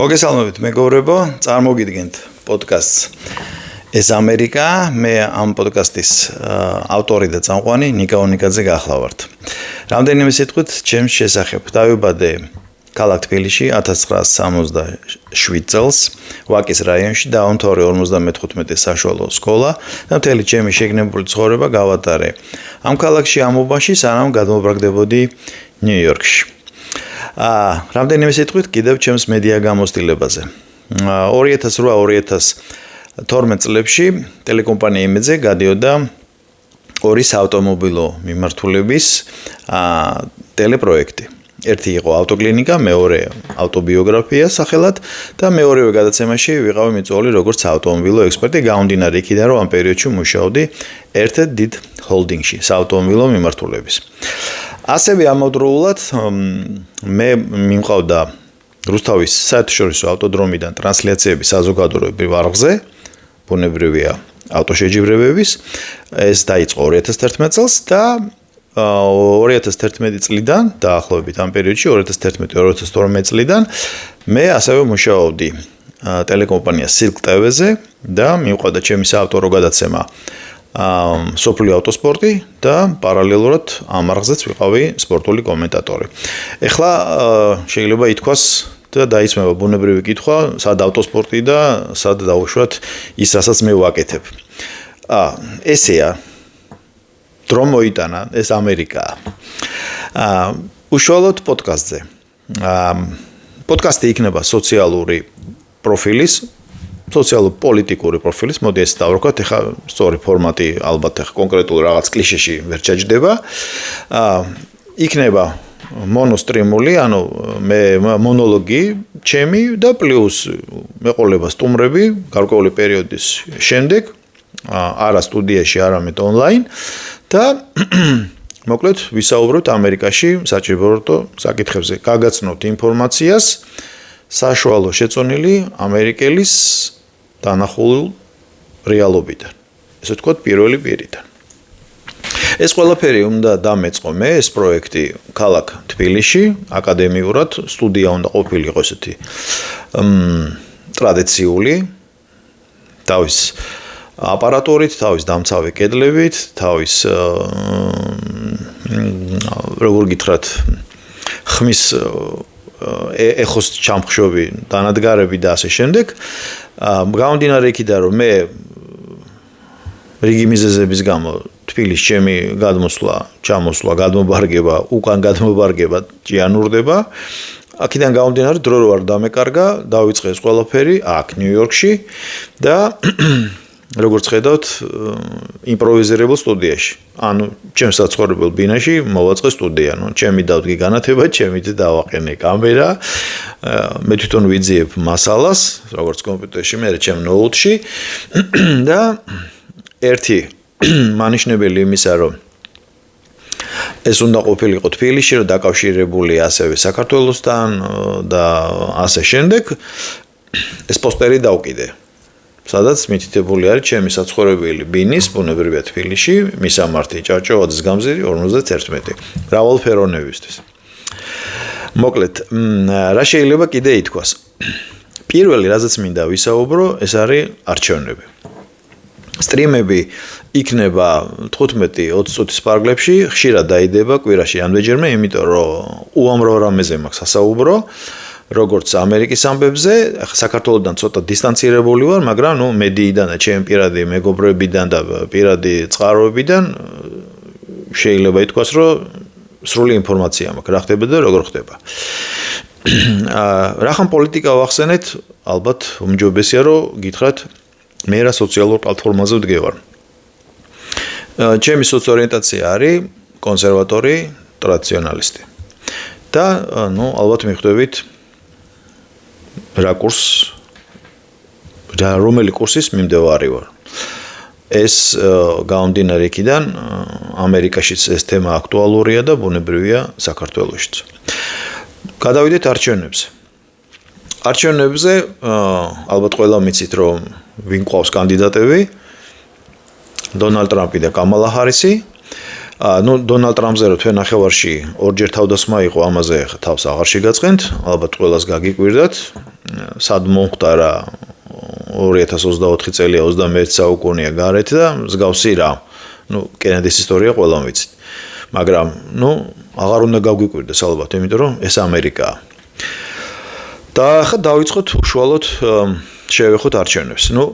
მოგესალმებით მეგობრებო, წარმოგიდგენთ პოდკასტს ეს ამერიკა, მე ამ პოდკასტის ავტორი და წამყვანი ნიკა ონიკაძე გახლავართ. რამდენიმე სიტყვით ჩემს შესახებ. დავიბადე ქალაქ თბილისში 1967 წელს, ვაკის რაიონში, დაამთავრე 55 საშუალო სკოლა და მთელი ჩემი შეგნებული ცხოვრება გავატარე ამ ქალაქში ამობაში, სანამ გადმობრაგდებოდი ნიუ-იორკში. რამდენიმე სიტყვით კიდევ ჩემს მედია გამოცდილებაზე. 2008-2012 წლებში ტელეკომპანია იმედზე გადიოდა ორი საავტომობილო მიმართულების ტელეპროექტი. ერთი იყო ავტოკლინიკა, მეორე ავტობიოგრაფია სახელად და მეორევე გადაცემაში ვიყავი მიწვეული როგორც ავტომობილო ექსპერტი, გამომდინარე იქიდან, რომ ამ პერიოდში მუშაობდი ერთ-ერთ დიდ ჰოლდინგში, საავტომობილო მიმართულების. ასევე ამავდროულად მე მიმყავდა რუსთავის საერთაშორისო ავტოდრომიდან ტრანსლაციები საზოგადოებრივ არხზე, ბუნებრივია ავტოშეჯიბრებების, ეს დაიწყო 2011 წელს და 2011 წლიდან დაახლოებით ამ პერიოდში 2011-2012 წლიდან მე ასევე მუშაობდი ტელეკომპანია Silk TV-ზე და მივყავდა ჩემი საავტორო გადაცემა სოფლიო ავტოსპორტი და პარალელურად ამ არხზეც ვიყავი სპორტული კომენტატორი. ეხლა შეიძლება ითქვას და დაისმება ბუნებრივი კითხვა, სად ავტოსპორტი და სად დავუშვათ ის, რასაც მე ვაკეთებ. ესეა დრო მოიტანა, ეს ამერიკაა. უშუალოდ პოდკასტზე. პოდკასტი იქნება სოციალური პროფილის, სოციალურ-პოლიტიკური პროფილის, მოდი ეს დავრქვათ, ეხლა სწორი ფორმატი ალბათ ეხლა კონკრეტულ რაღაც კლიშეში ვერ ჩაჯდება. იქნება მონოსტრიმული, ანუ მე მონოლოგი ჩემი და პლუს მეყოლება სტუმრები გარკვეული პერიოდის შემდეგ, არა სტუდიაში, არამედ ონლაინ და მოკლედ ვისაუბროთ ამერიკაში საჭირო საკითხებზე, გაგაცნობთ ინფორმაციას საშუალო შეწონილი ამერიკელის დანახულ რეალობიდან. ესე ვთქვათ, პირველი პირიდან. ეს ყველაფერი უნდა დამეწყო მე, ეს პროექტი ქალაქ თბილისში, აკადემიურად, სტუდია უნდა ყოფილიყო ესეთი ტრადიციული, თავის აპარატურით, თავის დამცავი კედლებით, თავის როგორ გითხრათ, ხმის ეხოს ჩამხშობი დანადგარები და ასე შემდეგ. გამომდინარე იქიდან, რომ მე რიგი მიზეზების გამო თბილისში ჩემი ჩამოსვლა, გადმობარგება, უკან გადმობარგება ჭიანურდება. აქედან გამომდინარე, დრო რო არ დამეკარგა, დავიწყე ეს ყველაფერი აქ ნიუ-იორკში და როგორც ხედავთ, იმპროვიზირებულ სტუდიაში. ანუ ჩემს საცხოვრებელ ბინაში მოვაწყე სტუდია, ჩემი დავდგე განათება, ჩემით დავაყენე კამერა, მე თვითონ ვიძიებ მასალას, როგორც კომპიუტერში, მე ჩემ ნოუთში და ერთი მანიშნებელი იმისა, რომ ეს უნდა ყოფილიყო თბილისში, რომ დაკავშირებული ასევე საქართველოსთან და ასე შემდეგ, ეს პოსტერი დავკიდე. სადაც მითითებული არის ჩემი საცხოვრებელი ბინის, ბუნებრივია თბილისში, მისამართი ჭავჭავაძის გამზირი 51. მრავალფეროვნებისთვის. მოკლედ, რა შეიძლება კიდე ითქვას? პირველი, რაზეც მინდა ვისაუბრო, ეს არის არჩევნები. სტრიმები იქნება 15-20 წუთის პარკლებში, ხშირად დაიდება კვირაში ამდენჯერმე, იმიტომ რომ უამრავ რამეზე მაქვს სასაუბრო. როგორც ამერიკის ამბებზე, საქართველოსთან ცოტა დისტანცირებული ვარ, მაგრამ მედიიდან და ჩემი პირადი მეგობრებიდან და პირადი წყაროებიდან შეიძლება ითქვას, რომ სრული ინფორმაცია მაქვს, რა ხდება და როგორ ხდება. რახან პოლიტიკა ვახსენეთ, ალბათ უმჯობესია, რომ გითხრათ, მე რა სოციალურ პლატფორმაზე ვდგევარ. ჩემი სოციორიენტაცია არის კონსერვატორი, ტრადიციონალისტი. და ალბათ მიხვდებით რომელი კურსის მიმდევარი ვარ. ეს გამომდინარე იქიდან ამერიკაშიც ეს თემა აქტუალურია და ბუნებრივია საქართველოშიც. გადავიდეთ არჩევნებზე. არჩევნებზე ალბათ ყველა მიცით, რომ ვინ ყავს კანდიდატები, დონალდ ტრამპი და კამალა ჰარისი. ნუ დონალდ ტრამპზე რო თქვენ ნახევარში ორჯერ თავდასხმა იყო, ამაზე თავს აღარ შეგაწყენთ, ალბათ ყველას გაგიკვირდათ. სად მომხდარა 2024 წელია 21 საუკუნეა გარეთ და მსგავსი რა. ნუ კენედის ისტორია ყველამ ვიცით. მაგრამ ნუ აღარ უნდა გაგვიკვირდეს ალბათ, იმიტომ რომ ეს ამერიკაა. და ახლა დავიწყოთ უშუალოდ შევეხოთ არჩევნებს. ნუ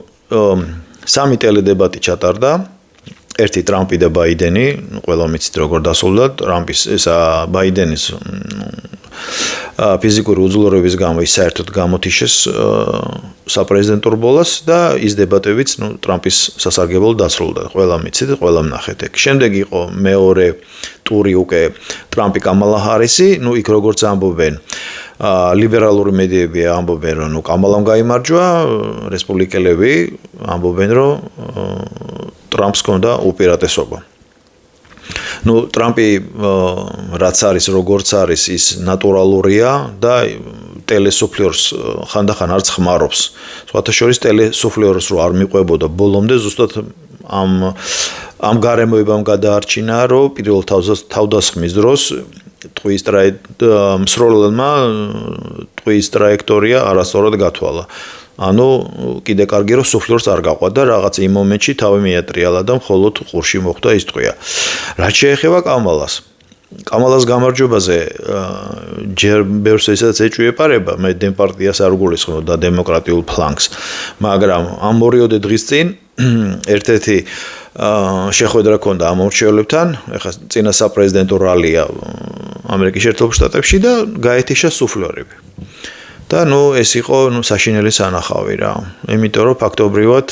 სამი ტელედებატი ჩატარდა. ერთი ტრამპი და ბაიდენი, ყველა მიცით როგორ დასრულდა ტრამპის ესა ბაიდენის ფიზიკური უძლურების გამო ის საერთოდ გამოთიშეს საპრეზიდენტო ბოლას და ის დებატებიც ტრამპის სასარგებლოდ დასრულდა. ყველა მიცით, ყველა ნახეთ ეგ. შემდეგ იყო მეორე ტური უკვე ტრამპი კამალა ჰარისი, იქ როგორც ამბობენ ლიბერალური მედიები ამბობენ რომ კამალამ გაიმარჯვა, რესპუბლიკელები ამბობენ რომ ტრამპს ჰქონდა უპირატესობა. ტრამპი რაც არის, როგორც არის, ის ნატურალურია და ტელესუფლერს ხანდახან არც ხმარობს. სხვათა შორის ტელესუფლერს რო არ მიყვებოდა ბოლომდე, ზუსტად ამ გარემოებამ გადაარჩინა, რომ პირველ თავდასხმის დროს ტყუის მსროლელმა ტყუის ტრაექტორია არასწორად გათვალა. ანუ კიდე კარგი რომ სუფლერს არ გაყვა და რაღაც იმ მომენტში თავი მიატრიალა და მხოლოდ ყურში მოხვდა ის ტყვია. რაც შეეხება კამალას გამარჯვებაზე ჯერ ბევრს ესაც ეჭვიეპარება, მე დემპარტიას არ გულისხმობ და დემოკრატიულ ფლანგს. მაგრამ ამ ორიოდე დღის წინ ერთ-ერთი შეხვედრა ჰქონდა ამ მორჩეულებთან, ეხლა წინა საპრეზიდენტო რალია ამერიკის შეერთებულ შტატებში და გაეთიშა სუფლერები. და ეს იყო საშინელი სანახავი რა. იმიტომ რომ ფაქტობრივად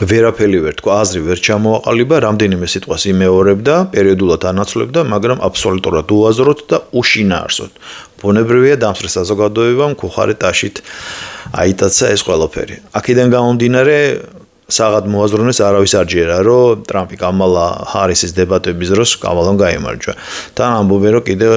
ვერაფერი ვერ თქვა, აზრი ვერ ჩამოაყალიბა, რამდენიმე სიტყვას იმეორებდა, პერიოდულად ანაცვლებდა, მაგრამ აბსოლუტურად უაზროდ და უშინაარსოდ. ბუნებრივია დამსწრე საზოგადოებამ მკუხარი ტაშით აიტაცა ეს ყველაფერი. აქედან გამომდინარე საღად მოაზროვნეს არავის არ ჯერა, რომ ტრამპი კამალა ჰარისის დებატების დროს კამალამ გაიმარჯვა. თან ამბობენ, რომ კიდევ